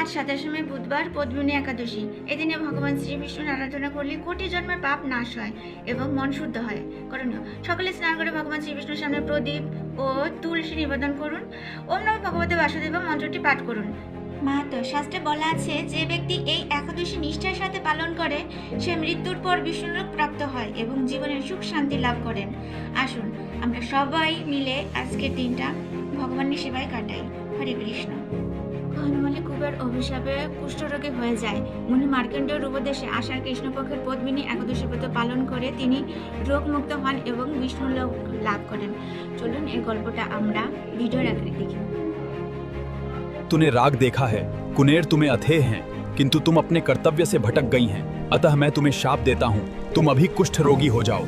আজ 27 মে বুধবার পদ্মিনী একাদশী। এদিনে ভগবান শ্রীবিষ্ণুর আরাধনা করলে কোটি জন্মের পাপ নাশ হয় এবং মন শুদ্ধ হয়। করণীয়, সকালে স্নান করে ভগবান শ্রীবিষ্ণুর সামনে প্রদীপ ও তুলসী নিবেদন করুন। ওম নমঃ ভগবতে বাসুদেব মন্ত্রটি পাঠ করুন। মাহাত্ম্য, শাস্ত্রে বলা আছে যে ব্যক্তি এই একাদশী নিষ্ঠার সাথে পালন করে সে মৃত্যুর পর বিষ্ণুলোক প্রাপ্ত হয় এবং জীবনের সুখ শান্তি লাভ করেন। আসুন আমরা সবাই মিলে আজকের দিনটা ভগবানের সেবায় কাটাই। হরে কৃষ্ণ। হনুমালী কুবের অভিশাপে কুষ্ঠরোগী হয়ে যায়। মুনি মার্কণ্ডেয়র উপদেশে আষাঢ় কৃষ্ণপক্ষের পদ্মিনী একাদশী ব্রত পালন করে তিনি রোগমুক্ত হন এবং বিষ্ণুলোক লাভ করেন। চলুন এই গল্পটা আমরা ভিডিওর আকারে দেখি। तूने राग देखा है, कुनेर तुम्हें अथेह हैं, किंतु तुम अपने कर्तव्य से भटक गई हैं। अतः मैं तुम्हें शाप देता हूँ, तुम अभी कुष्ठ रोगी हो जाओ।